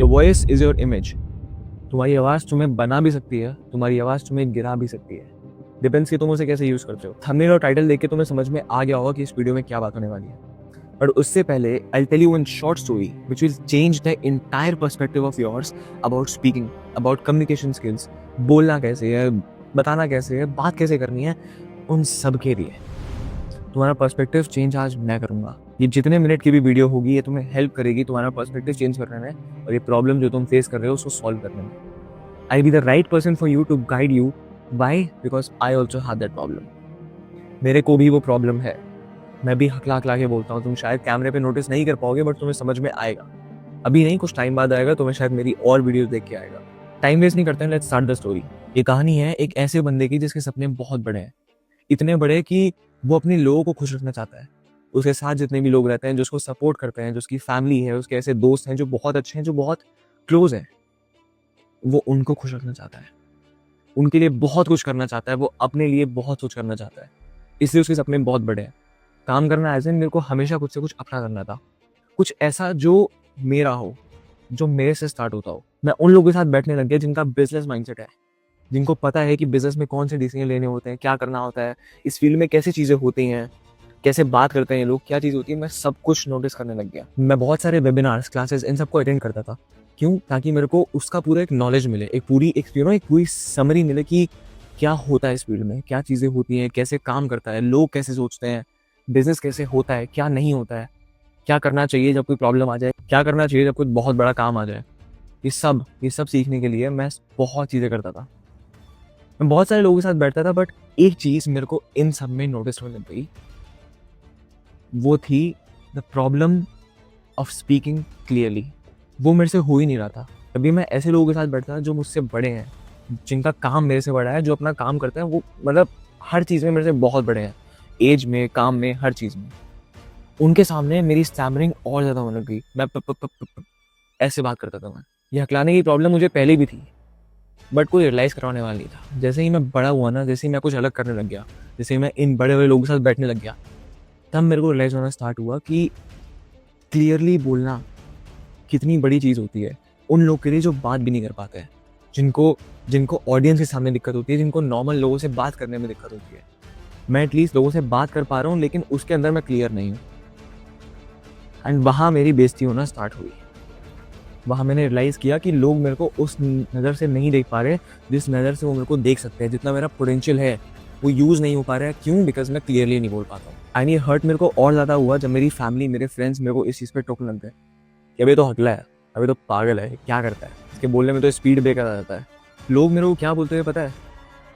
Your voice is your image. तुम्हारी आवाज़ तुम्हें बना भी सकती है, तुम्हारी आवाज़ तुम्हें गिरा भी सकती है। डिपेंड्स कि तुम उसे कैसे यूज़ करते हो। थंबनेल और टाइटल देख के तुम्हें समझ में आ गया होगा कि इस वीडियो में क्या बात होने वाली है। बट उससे पहले I tell you one short story which will change the entire perspective of yours about speaking, about communication skills. बोलना कैसे है, बताना कैसे है, बात कैसे करनी है, उन सब के लिए तुम्हारा पर्सपेक्टिव चेंज आज मैं करूंगा। ये जितने मिनट की भी वीडियो होगी ये तुम्हें हेल्प करेगी तुम्हारा पर्सपेक्टिव चेंज करने में और ये प्रॉब्लम जो तुम फेस कर रहे हो उसको सॉल्व करने में। I be the right person for you to guide you. Why? Because I also have that problem. मेरे को भी वो प्रॉब्लम है। मैं भी हकला हकला के बोलता हूँ। तुम शायद कैमरे पे नोटिस नहीं कर पाओगे बट तुम्हें समझ में आएगा। अभी नहीं, कुछ टाइम बाद आएगा। तुम्हें शायद मेरी और वीडियोस देख के आएगा। टाइम वेस्ट नहीं करते हैं, लेट्स स्टार्ट द स्टोरी। ये कहानी है एक ऐसे बंदे की जिसके सपने बहुत बड़े हैं, इतने बड़े कि वो अपने लोगों को खुश रखना चाहता है। उसके साथ जितने भी लोग रहते हैं, जो उसको सपोर्ट करते हैं, जो उसकी फैमिली है, उसके ऐसे दोस्त हैं जो बहुत अच्छे हैं, जो बहुत क्लोज हैं, वो उनको खुश रखना चाहता है। उनके लिए बहुत कुछ करना चाहता है। वो अपने लिए बहुत कुछ करना चाहता है। इसलिए उसके सपने बहुत बड़े हैं। काम करना एज एन मेरे को हमेशा कुछ से कुछ अपना करना था। कुछ ऐसा जो मेरा हो, जो मेरे से स्टार्ट होता हो। मैं उन लोगों के साथ बैठने लग गया जिनका बिजनेस माइंडसेट है, जिनको पता है कि बिजनेस में कौन से डिसीजन लेने होते हैं, क्या करना होता है, इस फील्ड में कैसी चीज़ें होती हैं, कैसे बात करते हैं लोग, क्या चीज़ होती है। मैं सब कुछ नोटिस करने लग गया। मैं बहुत सारे वेबिनार्स, क्लासेस, इन सबको अटेंड करता था। क्यों? ताकि मेरे को उसका पूरा एक नॉलेज मिले, एक पूरी समरी मिले कि क्या होता है इस फील्ड में, क्या चीज़ें होती हैं, कैसे काम करता है, लोग कैसे सोचते हैं, बिजनेस कैसे होता है, क्या नहीं होता है, क्या करना चाहिए जब कोई प्रॉब्लम आ जाए, क्या करना चाहिए जब कोई बहुत बड़ा काम आ जाए। ये सब सीखने के लिए मैं बहुत चीज़ें करता था। मैं बहुत सारे लोगों के साथ बैठता था बट एक चीज़ मेरे को इन सब में नोटिस होने लग गई। वो थी the problem of speaking clearly. वो मेरे से हो ही नहीं रहा था। अभी मैं ऐसे लोगों के साथ बैठता था जो मुझसे बड़े हैं, जिनका काम मेरे से बड़ा है, जो अपना काम करते हैं, वो मतलब हर चीज़ में मेरे से बहुत बड़े हैं, एज में, काम में, हर चीज़ में। उनके सामने मेरी स्टैमरिंग और ज़्यादा होने लग गई। मैं ऐसे बात करता था मैं। ये हकलाने की प्रॉब्लम मुझे पहले भी थी बट कोई रियलाइज़ करवाने वाला नहीं था। जैसे ही मैं बड़ा हुआ ना, जैसे ही मैं कुछ अलग करने लग गया, जैसे ही मैं इन बड़े बड़े लोगों के साथ बैठने लग गया, तब मेरे को रियलाइज़ होना स्टार्ट हुआ कि क्लियरली बोलना कितनी बड़ी चीज़ होती है उन लोग के लिए जो बात भी नहीं कर पाते हैं, जिनको ऑडियंस के सामने दिक्कत होती है, जिनको नॉर्मल लोगों से बात करने में दिक्कत होती है। मैं एटलीस्ट लोगों से बात कर पा रहा हूँ लेकिन उसके अंदर मैं क्लियर नहीं हूँ। एंड वहाँ मेरी बेइज्जती होना स्टार्ट हुई। वहाँ मैंने रियलाइज़ किया कि लोग मेरे को उस नज़र से नहीं देख पा रहे जिस नज़र से वो मेरे को देख सकते हैं। जितना मेरा पोटेंशियल है वो यूज़ नहीं हो पा रहा है। क्यों? बिकॉज मैं क्लियरली नहीं बोल पाता हूँ। एंड ये हर्ट मेरे को और ज़्यादा हुआ जब मेरी फैमिली, मेरे फ्रेंड्स मेरे को इस चीज़ पे टोकने लग गए कि अबे तो हकला है, अबे तो पागल है, क्या करता है, इसके बोलने में तो स्पीड ब्रेकर आ जाता है। लोग मेरे को क्या बोलते हुए पता है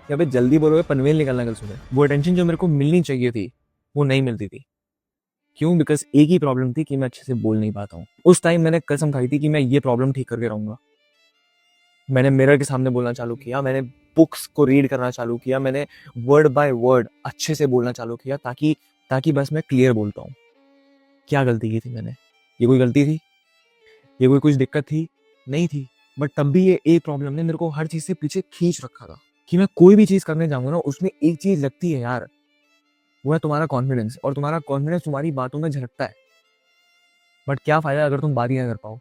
कि अबे जल्दी बोलोगे पनवेल निकलना कल सुबह। वो अटेंशन जो मेरे को मिलनी चाहिए थी वो नहीं मिलती थी। क्यों? बिकॉज एक ही प्रॉब्लम थी कि मैं अच्छे से बोल नहीं पाता हूँ। उस टाइम मैंने कसम खाई थी कि मैं ये प्रॉब्लम ठीक करके रहूँगा। मैंने मिरर के सामने बोलना चालू किया, मैंने बुक्स को रीड करना चालू किया, मैंने वर्ड बाय वर्ड अच्छे से बोलना चालू किया ताकि बस मैं क्लियर बोल पाऊँ। क्या गलती की थी मैंने? ये कोई गलती थी? ये कोई कुछ दिक्कत थी? नहीं थी। बट तब भी ये एक प्रॉब्लम ने मेरे को हर चीज़ से पीछे खींच रखा था कि मैं कोई भी चीज़ करने जाऊँगा ना, उसमें एक चीज़ लगती है यार, वो है तुम्हारा कॉन्फिडेंस। और तुम्हारा कॉन्फिडेंस तुम्हारी बातों में झलकता है। बट क्या फ़ायदा अगर तुम बात ही ना कर पाओ?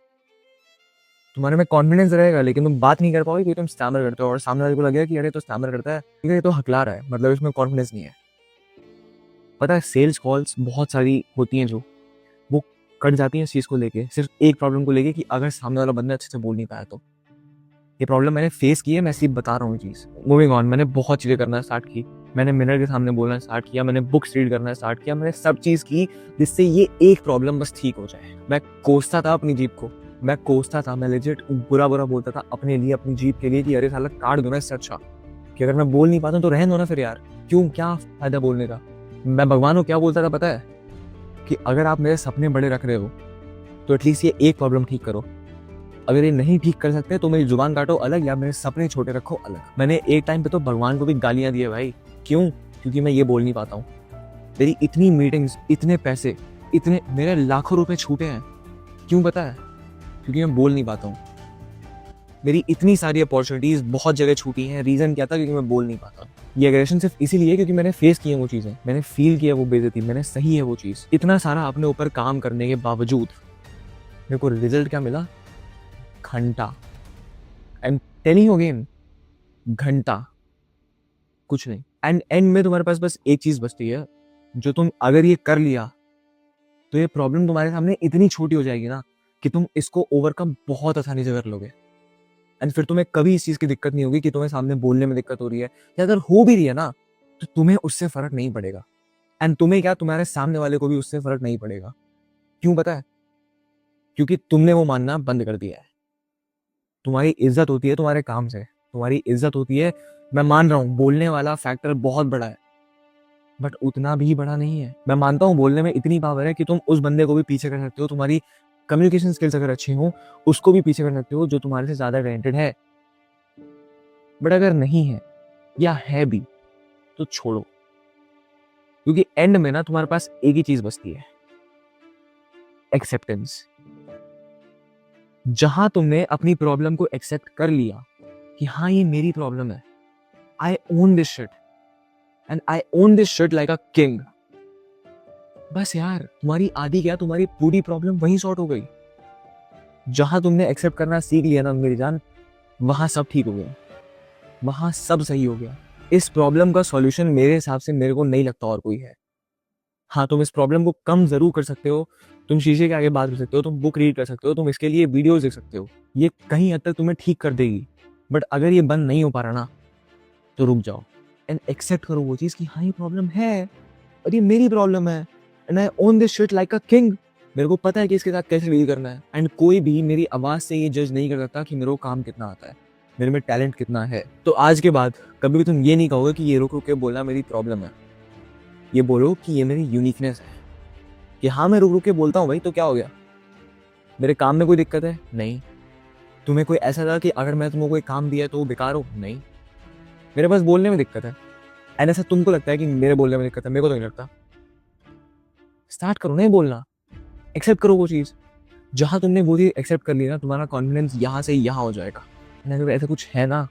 तुम्हारे में कॉन्फिडेंस रहेगा लेकिन तुम बात नहीं कर पाओगे क्योंकि तुम स्टैमर करते हो और सामने वाले को लगेगा कि अरे तो स्टैमर करता है, ठीक है, ये तो हकला रहा है, मतलब इसमें कॉन्फिडेंस नहीं है। पता है सेल्स कॉल्स बहुत सारी होती हैं जो वो कट जाती हैं इस चीज़ को लेके, सिर्फ एक प्रॉब्लम को लेके कि अगर सामने वाला बंदा अच्छे से बोल नहीं पाया तो। ये प्रॉब्लम मैंने फेस की है, मैं सिर्फ बता रहा हूँ चीज़। मूविंग ऑन, मैंने बहुत चीज़ें करना स्टार्ट की। मैंने मिरर के सामने बोलना स्टार्ट किया, मैंने बुक्स रीड करना स्टार्ट किया, मैंने सब चीज़ की जिससे ये एक प्रॉब्लम बस ठीक हो जाए। मैं कोसता था अपनी जीभ को, मैं लेजिट बुरा बोलता था अपने लिए, अपनी जीभ के लिए कि अरे साला काट दो ना इससे अच्छा कि अगर मैं बोल नहीं पाता हूँ तो रहने दो ना फिर यार, क्यों, क्या फ़ायदा बोलने का। मैं भगवान को क्या बोलता था पता है? कि अगर आप मेरे सपने बड़े रख रहे हो तो एटलीस्ट ये एक प्रॉब्लम ठीक करो। अगर ये नहीं ठीक कर सकते तो मेरी जुबान काटो अलग या मेरे सपने छोटे रखो अलग। मैंने एक टाइम पे तो भगवान को भी गालियां दी है भाई। क्यों? क्योंकि मैं ये बोल नहीं पाता हूँ। मेरी इतनी मीटिंग्स, इतने पैसे, इतने मेरे लाखों रुपए छूटे हैं। क्यों पता है? क्योंकि मैं बोल नहीं पाता हूँ। मेरी इतनी सारी अपॉर्चुनिटीज बहुत जगह छूटी हैं। रीज़न क्या था? क्योंकि मैं बोल नहीं पाता। ये एग्रेशन सिर्फ इसीलिए क्योंकि मैंने फेस किए वो चीज़ें, मैंने फील किया वो बेइज्जती, मैंने सही है वो चीज़। इतना सारा अपने ऊपर काम करने के बावजूद मेरे को रिजल्ट क्या मिला? घंटा, I am telling you again, घंटा, कुछ नहीं। एंड एंड में तुम्हारे पास बस एक चीज बचती है, जो तुम अगर ये कर लिया तो ये प्रॉब्लम तुम्हारे सामने इतनी छोटी हो जाएगी ना कि तुम इसको ओवरकम बहुत आसानी से कर लोगे। एंड फिर तुम्हें कभी इस चीज की दिक्कत नहीं होगी कि तुम्हें सामने बोलने में दिक्कत हो रही है, या अगर हो भी रही है ना तो तुम्हें उससे फर्क नहीं पड़ेगा। एंड तुम्हें क्या, तुम्हारे सामने वाले को भी उससे फर्क नहीं पड़ेगा। क्यों पता है? क्योंकि तुमने वो मानना बंद कर दिया है। तुम्हारी इज्जत होती है तुम्हारे काम से, तुम्हारी इज्जत होती है, मैं मान रहा हूँ बोलने वाला फैक्टर बहुत बड़ा है, बट उतना भी बड़ा नहीं है। मैं मानता हूँ बोलने में इतनी पावर है कि तुम उस बंदे को भी पीछे कर सकते हो, तुम्हारी कम्युनिकेशन स्किल्स अगर अच्छी हो उसको भी पीछे कर सकते हो जो तुम्हारे से ज्यादा टैलेंटेड है। बट अगर नहीं है या है भी तो छोड़ो, क्योंकि एंड में ना तुम्हारे पास एक ही चीज बचती है, एक्सेप्टेंस। जहां तुमने अपनी प्रॉब्लम को एक्सेप्ट कर लिया कि हाँ ये मेरी प्रॉब्लम है, I own this shit and I own this shit like a king, बस यार तुम्हारी आधी क्या, तुम्हारी पूरी प्रॉब्लम वहीं सॉर्ट हो गई। जहां तुमने एक्सेप्ट करना सीख लिया ना मेरी जान, वहां सब ठीक हो गया, वहां सब सही हो गया। इस प्रॉब्लम का सॉल्यूशन मेरे हिसाब से मेरे को नहीं लगता और कोई है। हाँ, तुम इस प्रॉब्लम को कम जरूर कर सकते हो, तुम शीशे के आगे बात कर सकते हो, तुम बुक रीड कर सकते हो, तुम इसके लिए वीडियोस देख सकते हो, ये कहीं हद तक तुम्हें ठीक कर देगी। बट अगर ये बंद नहीं हो पा रहा ना तो रुक जाओ एंड एक्सेप्ट करो वो चीज कि हाँ ये प्रॉब्लम है और ये मेरी प्रॉब्लम है and I own this shit like a king. मेरे को पता है कि इसके साथ कैसे डील करना है। एंड कोई भी मेरी आवाज से ये जज नहीं कर सकता कि मेरे को काम कितना आता है, मेरे में टैलेंट कितना है। तो आज के बाद कभी भी तुम ये नहीं कहोगे कि ये रुक रुक के बोलना मेरी प्रॉब्लम है, ये बोलो कि ये मेरी यूनिकनेस है, कि हाँ मैं रुक रुक के बोलता हूँ भाई, तो क्या हो गया, मेरे काम में कोई दिक्कत है? नहीं। तुम्हें कोई ऐसा था कि अगर मैं तुमको कोई काम दिया तो वो बेकार हो? नहीं, मेरे पास बोलने में दिक्कत है। एंड ऐसा तुमको लगता है कि मेरे बोलने में दिक्कत है, मेरे को तो नहीं लगता। स्टार्ट करो नहीं बोलना, एक्सेप्ट करो वो चीज। जहां तुमने वो चीज एक्सेप्ट कर ली ना, तुम्हारा कॉन्फिडेंस यहाँ से यहाँ हो जाएगा। अगर ऐसा कुछ है ना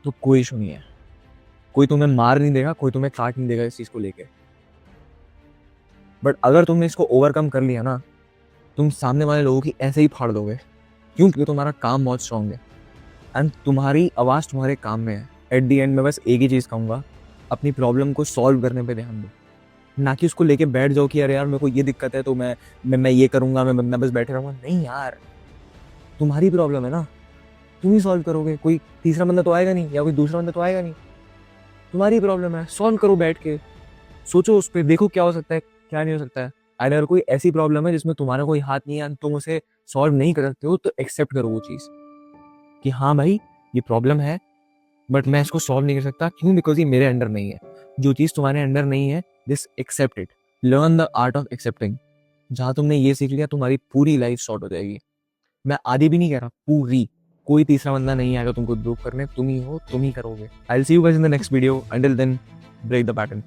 तो कोई इशू नहीं है, कोई तुम्हें मार नहीं देगा, कोई तुम्हें काट नहीं देगा इस चीज को लेके। बट अगर तुमने इसको ओवरकम कर लिया ना, तुम सामने वाले लोगों की ऐसे ही फाड़ दोगे। क्यों? क्योंकि तुम्हारा काम बहुत स्ट्रांग है एंड तुम्हारी आवाज तुम्हारे काम में है। एट दी एंड में बस एक ही चीज कहूंगा, अपनी प्रॉब्लम को सॉल्व करने पे ध्यान दो, ना कि उसको लेके बैठ जाओ कि अरे यार मेरे को ये दिक्कत है तो मैं ये करूंगा, मैं बस बैठे रहूंगा। नहीं यार, तुम्हारी प्रॉब्लम है ना, तुम ही सॉल्व करोगे, कोई तीसरा बंदा तो आएगा नहीं या कोई दूसरा बंदा तो आएगा नहीं। तुम्हारी प्रॉब्लम है, सॉल्व करो बैठ के, सोचो उस पर, देखो क्या हो सकता है क्या नहीं हो सकता है। अगर कोई ऐसी प्रॉब्लम है जिसमें तुम्हारा कोई हाथ नहीं है, तुम उसे सॉल्व नहीं कर सकते हो, तो एक्सेप्ट करो वो चीज कि हाँ भाई ये प्रॉब्लम है बट मैं इसको सॉल्व नहीं कर सकता। क्यों? बिकॉज ये मेरे अंडर नहीं है। जो चीज तुम्हारे अंडर नहीं है, this accept it, learn the art of accepting. जहां तुमने ये सीख लिया, तुम्हारी पूरी लाइफ शॉर्ट हो जाएगी। मैं आधी भी नहीं कह रहा, पूरी। कोई तीसरा बंदा नहीं आएगा तुमको प्रूव करने, तुम ही हो, तुम ही करोगे। I will see you guys in the next video. Until then, break the pattern.